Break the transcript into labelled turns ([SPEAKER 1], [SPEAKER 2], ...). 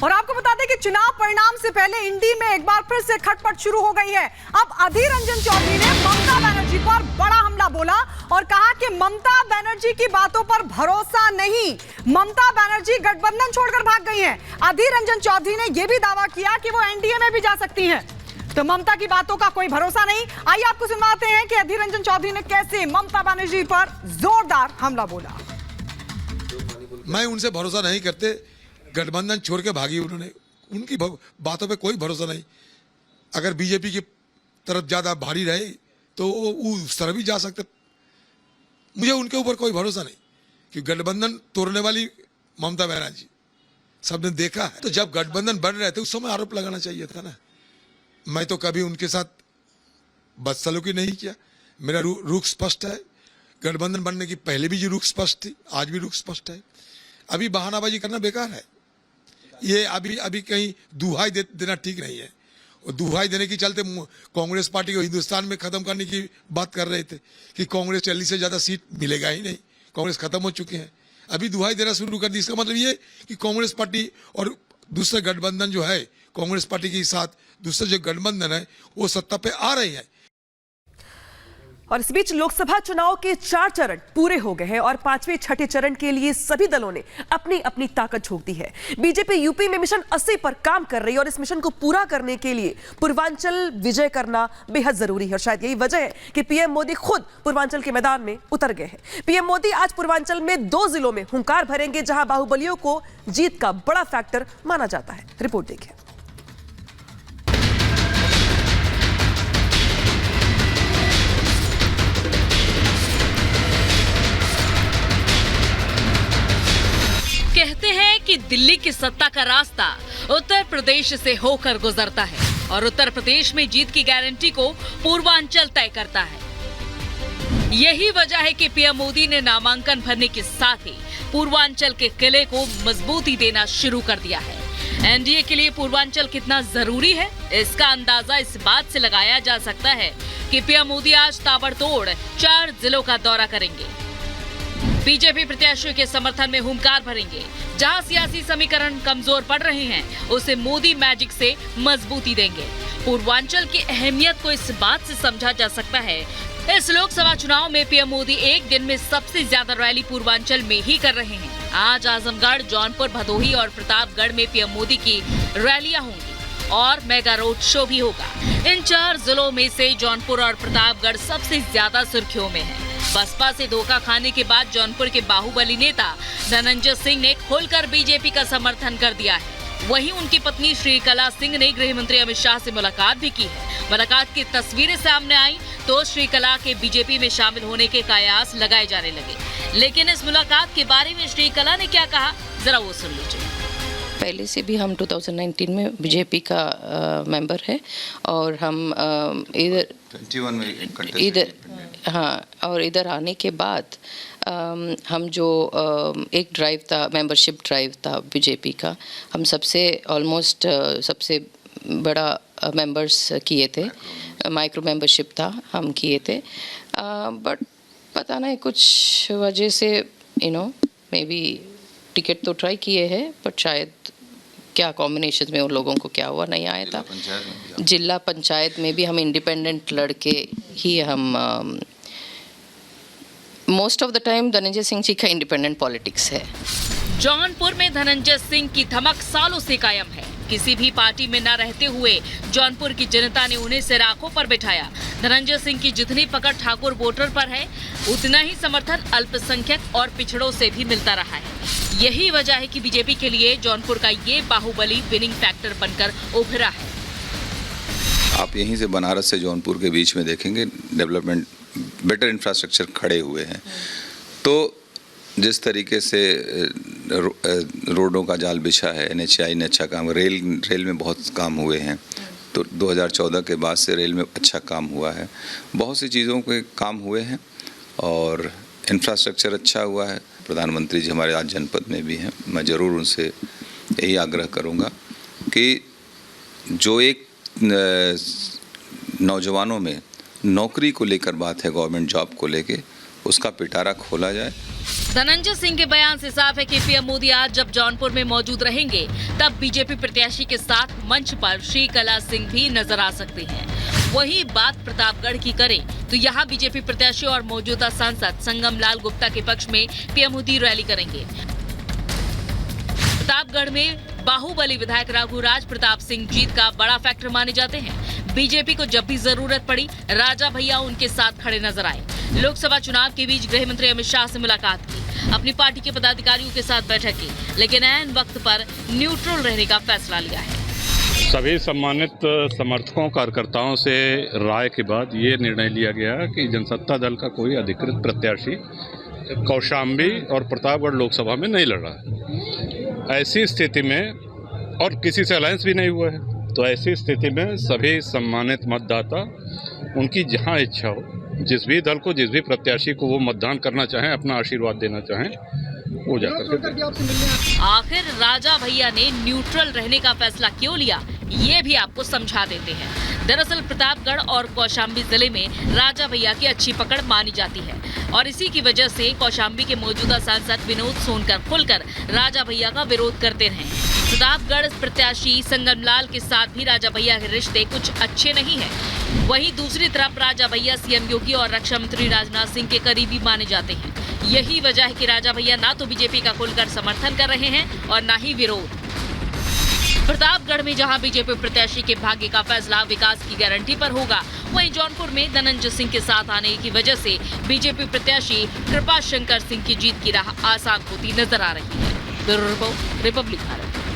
[SPEAKER 1] और आपको बता दें कि चुनाव परिणाम से पहले इंडी में एक बार फिर से खटपट शुरू हो गई है। अब अधीर रंजन चौधरी ने ममता बनर्जी पर बड़ा हमला बोला और कहा कि ममता बनर्जी की बातों पर भरोसा नहीं, ममता बनर्जी गठबंधन छोड़कर भाग गई हैं। अधीर रंजन चौधरी ने यह भी दावा किया कि वो एनडीए में भी जा सकती हैं, तो ममता की बातों का कोई भरोसा नहीं। आइए आपको सुनवाते हैं कि अधीर रंजन चौधरी ने कैसे ममता बनर्जी पर जोरदार हमला बोला।
[SPEAKER 2] मैं उनसे भरोसा नहीं करते, गठबंधन छोड़ के भागी उन्होंने, उनकी बातों पे कोई भरोसा नहीं। अगर बीजेपी की तरफ ज्यादा भारी रहे तो वो उस तरफ भी जा सकते। मुझे उनके ऊपर कोई भरोसा नहीं कि गठबंधन तोड़ने वाली ममता बनर्जी सबने देखा है। तो जब गठबंधन बढ़ रहे थे उस समय आरोप लगाना चाहिए था ना। मैं तो कभी उनके साथ बदसलूकी नहीं किया, मेरा रुख स्पष्ट है। गठबंधन बनने की पहले भी रुख स्पष्ट थी, आज भी रुख स्पष्ट है। अभी बहानाबाजी करना बेकार है। ये अभी कहीं दुहाई देना ठीक नहीं है। और दुहाई देने के चलते कांग्रेस पार्टी को हिंदुस्तान में खत्म करने की बात कर रहे थे कि कांग्रेस 40 से ज्यादा सीट मिलेगा ही नहीं, कांग्रेस खत्म हो चुके हैं। अभी दुहाई देना शुरू कर दी। इसका मतलब ये कि कांग्रेस पार्टी और दूसरा गठबंधन जो है, कांग्रेस पार्टी के साथ दूसरा जो गठबंधन है वो सत्ता पे आ रहे हैं।
[SPEAKER 3] और इस बीच लोकसभा चुनाव के 4 चरण पूरे हो गए हैं और 5वें छठे चरण के लिए सभी दलों ने अपनी अपनी ताकत झोंक दी है। बीजेपी यूपी में मिशन 80 पर काम कर रही है और इस मिशन को पूरा करने के लिए पूर्वांचल विजय करना बेहद जरूरी है। और शायद यही वजह है कि पीएम मोदी खुद पूर्वांचल के मैदान में उतर गए हैं। पीएम मोदी आज पूर्वांचल में 2 जिलों में हुंकार भरेंगे जहां बाहुबलियों को जीत का बड़ा फैक्टर माना जाता है। रिपोर्ट देखिए।
[SPEAKER 4] कहते हैं कि दिल्ली की सत्ता का रास्ता उत्तर प्रदेश से होकर गुजरता है और उत्तर प्रदेश में जीत की गारंटी को पूर्वांचल तय करता है। यही वजह है कि पीएम मोदी ने नामांकन भरने के साथ ही पूर्वांचल के किले को मजबूती देना शुरू कर दिया है। एनडीए के लिए पूर्वांचल कितना जरूरी है, इसका अंदाजा इस बात से लगाया जा सकता है कि पीएम मोदी आज ताबड़तोड़ 4 जिलों का दौरा करेंगे। बीजेपी प्रत्याशियों के समर्थन में हुंकार भरेंगे। जहां सियासी समीकरण कमजोर पड़ रहे हैं उसे मोदी मैजिक से मजबूती देंगे। पूर्वांचल की अहमियत को इस बात से समझा जा सकता है, इस लोकसभा चुनाव में पीएम मोदी एक दिन में सबसे ज्यादा रैली पूर्वांचल में ही कर रहे हैं। आज आजमगढ़, जौनपुर, भदोही और प्रतापगढ़ में पीएम मोदी की रैलियां होंगी और मेगा रोड शो भी होगा। इन 4 जिलों में से जौनपुर और प्रतापगढ़ सबसे ज्यादा सुर्खियों में है। बसपा से धोखा खाने के बाद जौनपुर के बाहुबली नेता धनंजय सिंह ने खुलकर बीजेपी का समर्थन कर दिया है। वहीं उनकी पत्नी श्रीकला सिंह ने गृह मंत्री अमित शाह से मुलाकात भी की है। मुलाकात की तस्वीरें सामने आई तो श्रीकला के बीजेपी में शामिल होने के कयास लगाए जाने लगे। लेकिन इस मुलाकात के बारे में श्रीकला ने क्या कहा, जरा वो सुन लीजिए।
[SPEAKER 5] पहले से भी हम 2019 में बीजेपी का मेंबर है और हम इधर आने के बाद हम जो एक ड्राइव था, मेंबरशिप ड्राइव था बीजेपी का, हम सबसे ऑलमोस्ट सबसे बड़ा मेंबर्स किए थे, माइक्रो मेंबरशिप था, हम किए थे। बट पता नहीं कुछ वजह से मे बी टिकट तो ट्राई किए हैं बट शायद क्या कॉम्बिनेशन में उन लोगों को क्या हुआ नहीं आया था। जिला पंचायत में भी हम इंडिपेंडेंट लड़के ही हम most of the time Dhananjay Singh ji का इंडिपेंडेंट पॉलिटिक्स है।
[SPEAKER 4] जौनपुर में धनंजय सिंह की धमक सालों से कायम है। किसी भी पार्टी में न रहते हुए जौनपुर की जनता ने उन्हें सिर आंखों पर बिठाया। धनंजय सिंह की जितनी पकड़ ठाकुर वोटर पर है उतना ही समर्थन अल्पसंख्यक और पिछड़ों से भी मिलता रहा है। यही वजह है कि बीजेपी के लिए जौनपुर का ये बाहुबली विनिंग फैक्टर बनकर उभरा है।
[SPEAKER 6] आप यहीं से बनारस से जौनपुर के बीच में देखेंगे डेवलपमेंट, बेटर इंफ्रास्ट्रक्चर खड़े हुए हैं। तो जिस तरीके से रोडों का जाल बिछा है, NHAI ने अच्छा काम, रेल में बहुत काम हुए हैं। तो 2014 के बाद से रेल में अच्छा काम हुआ है, बहुत सी चीज़ों के काम हुए हैं और इंफ्रास्ट्रक्चर अच्छा हुआ है। प्रधानमंत्री जी हमारे आज जनपद में भी हैं। मैं ज़रूर उनसे यही आग्रह करूंगा कि जो एक नौजवानों में नौकरी को लेकर बात है, गवर्नमेंट जॉब को लेके, उसका पिटारा खोला जाए।
[SPEAKER 4] धनंजय सिंह के बयान से साफ है कि पीएम मोदी आज जब जौनपुर में मौजूद रहेंगे तब बीजेपी प्रत्याशी के साथ मंच पर श्री कला सिंह भी नजर आ सकते हैं। वही बात प्रतापगढ़ की करें तो यहाँ बीजेपी प्रत्याशी और मौजूदा सांसद संगम लाल गुप्ता के पक्ष में पीएम मोदी रैली करेंगे। प्रतापगढ़ में बाहुबली विधायक रघुराज प्रताप सिंह जीत का बड़ा फैक्टर माने जाते हैं। बीजेपी को जब भी जरूरत पड़ी राजा भैया उनके साथ खड़े नजर आए। लोकसभा चुनाव के बीच गृह मंत्री अमित शाह से मुलाकात की, अपनी पार्टी के पदाधिकारियों के साथ बैठक की, लेकिन ऐन वक्त पर न्यूट्रल रहने का फैसला लिया है।
[SPEAKER 7] सभी सम्मानित समर्थकों कार्यकर्ताओं से राय के बाद ये निर्णय लिया गया कि जनसत्ता दल का कोई अधिकृत प्रत्याशी कौशाम्बी और प्रतापगढ़ लोकसभा में नहीं लड़ रहा है। ऐसी स्थिति में और किसी से अलायंस भी नहीं हुआ है, तो ऐसी स्थिति में सभी सम्मानित मतदाता उनकी जहां इच्छा हो, जिस भी दल को, जिस भी प्रत्याशी को वो मतदान करना चाहें, अपना आशीर्वाद देना चाहें, वो जाकर के
[SPEAKER 4] आखिर राजा भैया ने न्यूट्रल रहने का फैसला क्यों लिया, ये भी आपको समझा देते हैं। दरअसल प्रतापगढ़ और कौशाम्बी जिले में राजा भैया की अच्छी पकड़ मानी जाती है और इसी की वजह से कौशाम्बी के मौजूदा सांसद विनोद सोनकर खुलकर राजा भैया का विरोध करते रहे। प्रतापगढ़ प्रत्याशी संगमलाल के साथ भी राजा भैया के रिश्ते कुछ अच्छे नहीं हैं। वहीं दूसरी तरफ राजा भैया सीएम योगी और रक्षा मंत्री राजनाथ सिंह के करीबी माने जाते हैं। यही वजह है कि राजा भैया ना तो बीजेपी का खुलकर समर्थन कर रहे हैं और ना ही विरोध। प्रतापगढ़ में जहां बीजेपी प्रत्याशी के भाग्य का फैसला विकास की गारंटी पर होगा, वहीं जौनपुर में धनंजय सिंह के साथ आने की वजह से बीजेपी प्रत्याशी कृपाशंकर सिंह की जीत की राह आसान होती नजर आ रही है। Bureau report, Republic Bharat.